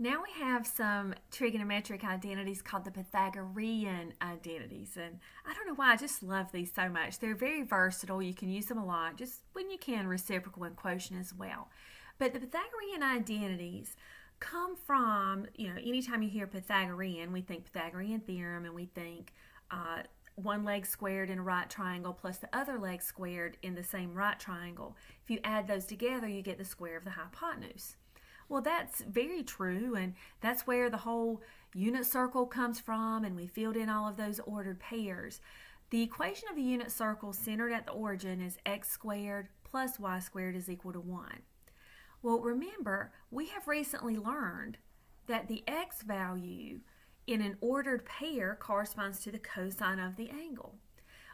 Now we have some trigonometric identities called the Pythagorean identities. And I don't know why, I just love these so much. They're very versatile. You can use them a lot, just when you can, reciprocal and quotient as well. But the Pythagorean identities come from, anytime you hear Pythagorean, we think Pythagorean theorem and we think one leg squared in a right triangle plus the other leg squared in the same right triangle. If you add those together, you get the square of the hypotenuse. Well, that's very true, and that's where the whole unit circle comes from, and we filled in all of those ordered pairs. The equation of a unit circle centered at the origin is x squared plus y squared is equal to 1. Well, remember, we have recently learned that the x value in an ordered pair corresponds to the cosine of the angle.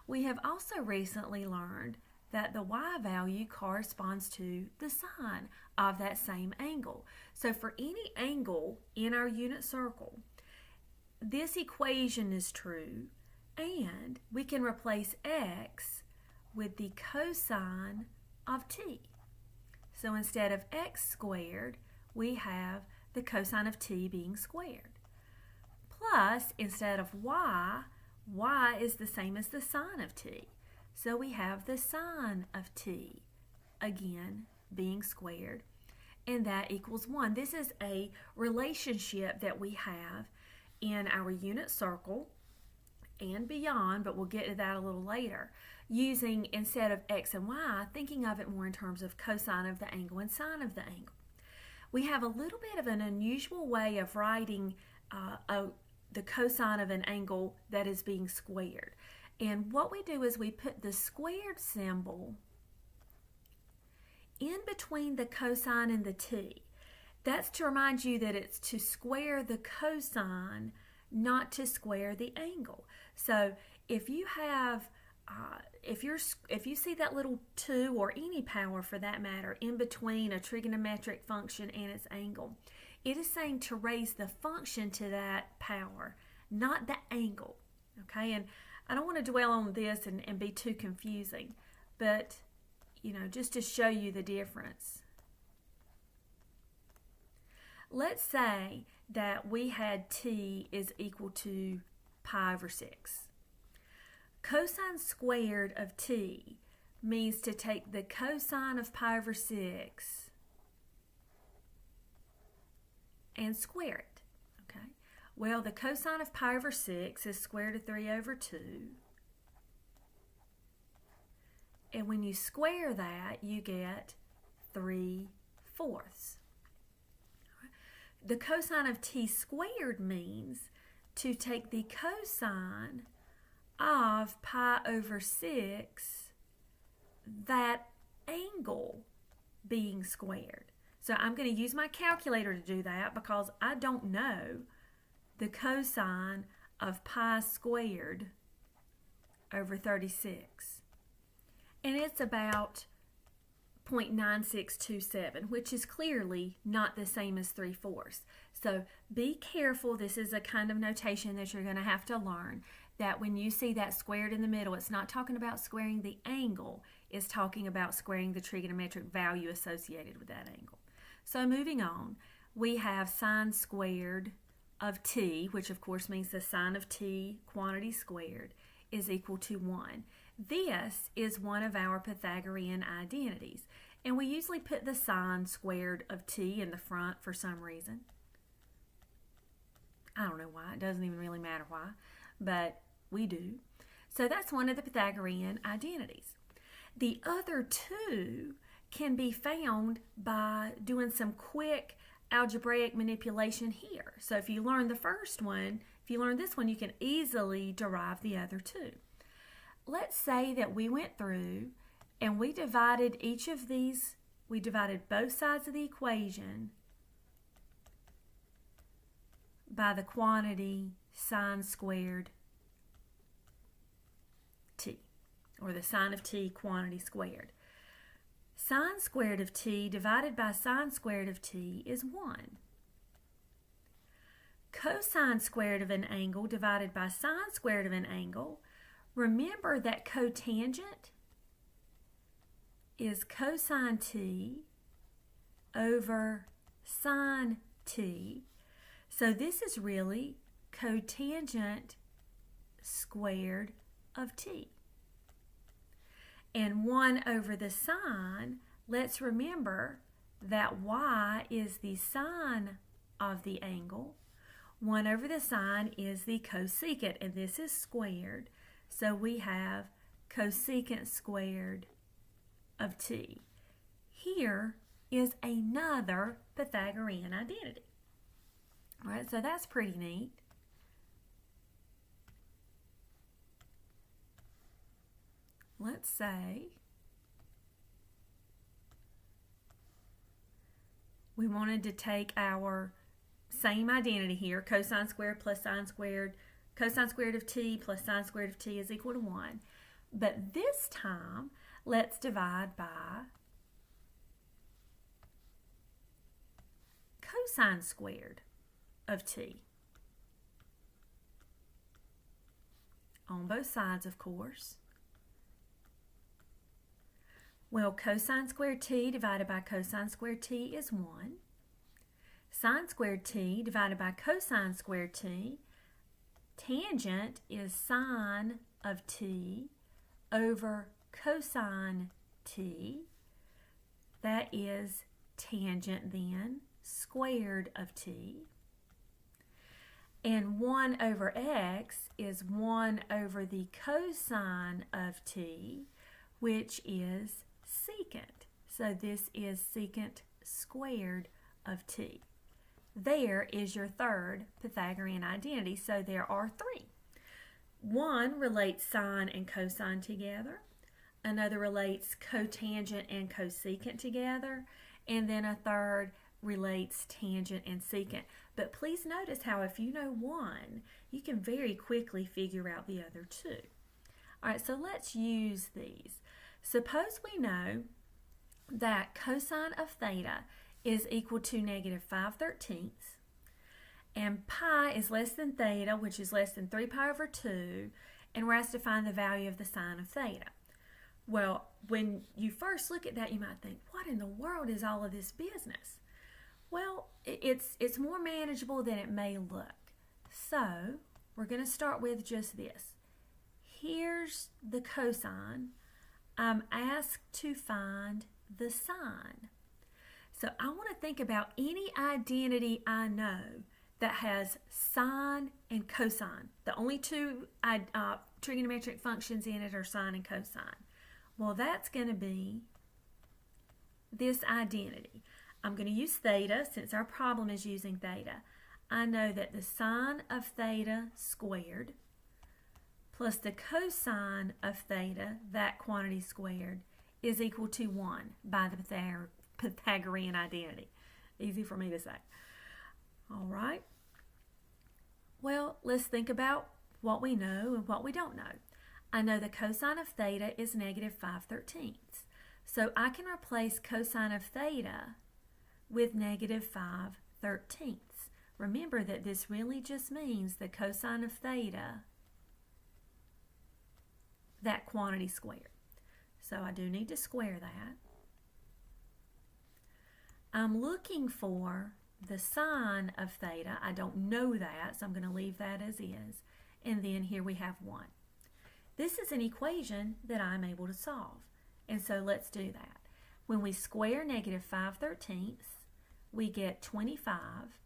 We have also recently learned that the y value corresponds to the sine of that same angle. So for any angle in our unit circle, this equation is true, and we can replace x with the cosine of t. So instead of x squared, we have the cosine of t being squared. Plus, instead of y is the same as the sine of t. So we have the sine of t, again, being squared, and that equals 1. This is a relationship that we have in our unit circle and beyond, but we'll get to that a little later, using, instead of x and y, thinking of it more in terms of cosine of the angle and sine of the angle. We have a little bit of an unusual way of writing the cosine of an angle that is being squared. And what we do is we put the squared symbol in between the cosine and the t. That's to remind you that it's to square the cosine, not to square the angle. So if you have, if you see that little 2 or any power for that matter in between a trigonometric function and its angle, it is saying to raise the function to that power, not the angle. Okay, and I don't want to dwell on this and be too confusing, but just to show you the difference. Let's say that we had t is equal to pi over 6. Cosine squared of t means to take the cosine of pi over 6 and square it. Okay. Well, the cosine of pi over 6 is square root of 3 over 2. And when you square that, you get 3/4. The cosine of t squared means to take the cosine of pi over 6, that angle being squared. So I'm going to use my calculator to do that because I don't know the cosine of pi squared over 36. And it's about 0.9627, which is clearly not the same as 3/4. So be careful. This is a kind of notation that you're going to have to learn, that when you see that squared in the middle, it's not talking about squaring the angle. It's talking about squaring the trigonometric value associated with that angle. So moving on, we have sine squared of t, which of course means the sine of t quantity squared, is equal to 1. This is one of our Pythagorean identities, and we usually put the sine squared of t in the front for some reason. I don't know why. It doesn't even really matter why, but we do. So that's one of the Pythagorean identities. The other two can be found by doing some quick algebraic manipulation here. So if you learn the first one, if you learn this one, you can easily derive the other two. Let's say that we went through and we divided each of these, we divided both sides of the equation by the quantity sine squared t, or the sine of t quantity squared. Sine squared of t divided by sine squared of t is 1. Cosine squared of an angle divided by sine squared of an angle, remember that cotangent is cosine t over sine t. So this is really cotangent squared of t. And 1 over the sine, let's remember that y is the sine of the angle. 1 over the sine is the cosecant, and this is squared. So we have cosecant squared of t. Here is another Pythagorean identity. All right, so that's pretty neat. Let's say we wanted to take our same identity here, cosine squared plus sine squared, cosine squared of t plus sine squared of t is equal to 1. But this time, let's divide by cosine squared of t. On both sides, of course. Well, cosine squared t divided by cosine squared t is 1. Sine squared t divided by cosine squared t. Tangent is sine of t over cosine t. That is tangent then, squared of t. And 1 over x is 1 over the cosine of t, which is secant. So this is secant squared of t. There is your third Pythagorean identity. So there are 3. One relates sine and cosine together. Another relates cotangent and cosecant together. And then a third relates tangent and secant. But please notice how if you know one, you can very quickly figure out the other 2. All right, so let's use these. Suppose we know that cosine of theta is equal to negative 5/13, and pi is less than theta, which is less than 3 pi over 2, and we're asked to find the value of the sine of theta. Well, when you first look at that, you might think, what in the world is all of this business? Well, it's more manageable than it may look. So we're going to start with just this. Here's the cosine. I'm asked to find the sine. So I want to think about any identity I know that has sine and cosine. The only 2 trigonometric functions in it are sine and cosine. Well, that's going to be this identity. I'm going to use theta since our problem is using theta. I know that the sine of theta squared plus the cosine of theta, that quantity squared, is equal to 1 by the Pythagorean identity. Easy for me to say. All right. Well, let's think about what we know and what we don't know. I know the cosine of theta is negative 5/13. So I can replace cosine of theta with negative 5/13. Remember that this really just means the cosine of theta, that quantity squared. So I do need to square that. I'm looking for the sine of theta. I don't know that, so I'm going to leave that as is. And then here we have 1. This is an equation that I'm able to solve. And so let's do that. When we square negative 5/13, we get 25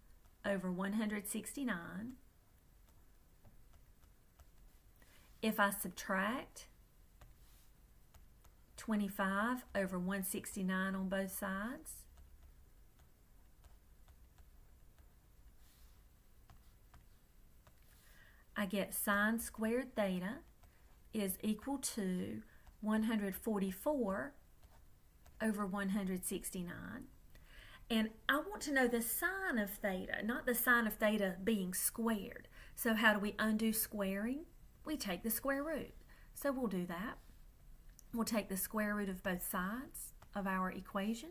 over 169. If I subtract 25 over 169 on both sides, I get sine squared theta is equal to 144 over 169. And I want to know the sine of theta, not the sine of theta being squared. So how do we undo squaring? We take the square root. So we'll do that. We'll take the square root of both sides of our equation.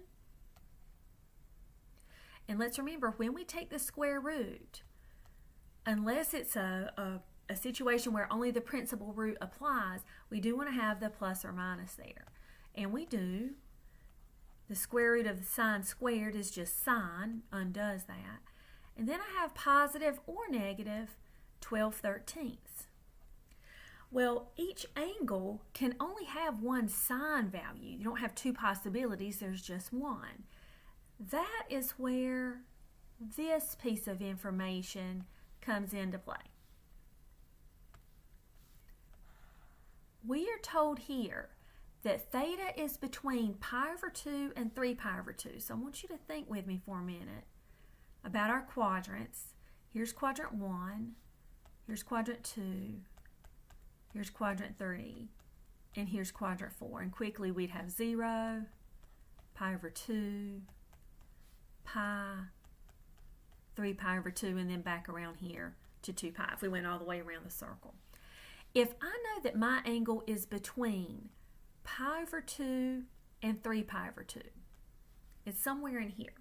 And let's remember, when we take the square root, unless it's a situation where only the principal root applies, we do want to have the plus or minus there. And we do. The square root of the sine squared is just sine, undoes that. And then I have positive or negative 12/13. Well, each angle can only have one sine value. You don't have two possibilities, there's just one. That is where this piece of information comes into play. We are told here that theta is between pi over 2 and 3 pi over 2. So I want you to think with me for a minute about our quadrants. Here's quadrant 1, here's quadrant 2, here's quadrant 3, and here's quadrant 4. And quickly we'd have 0, pi over 2, pi, 3 pi over 2, and then back around here to 2 pi if we went all the way around the circle. If I know that my angle is between pi over 2 and 3 pi over 2, it's somewhere in here.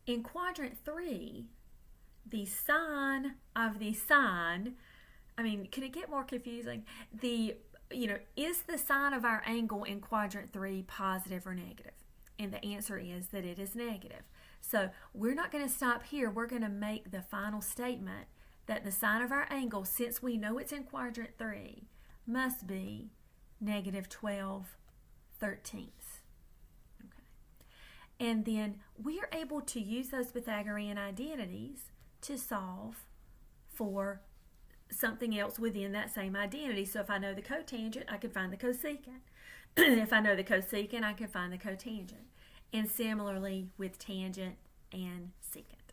In quadrant 3, the sine of the sine, could it get more confusing? Is the sine of our angle in quadrant 3 positive or negative? And the answer is that it is negative. So we're not going to stop here. We're going to make the final statement that the sine of our angle, since we know it's in quadrant 3, must be negative 12/13. Okay. And then we are able to use those Pythagorean identities to solve for something else within that same identity. So if I know the cotangent, I can find the cosecant. If I know the cosecant, I can find the cotangent. And similarly with tangent and secant.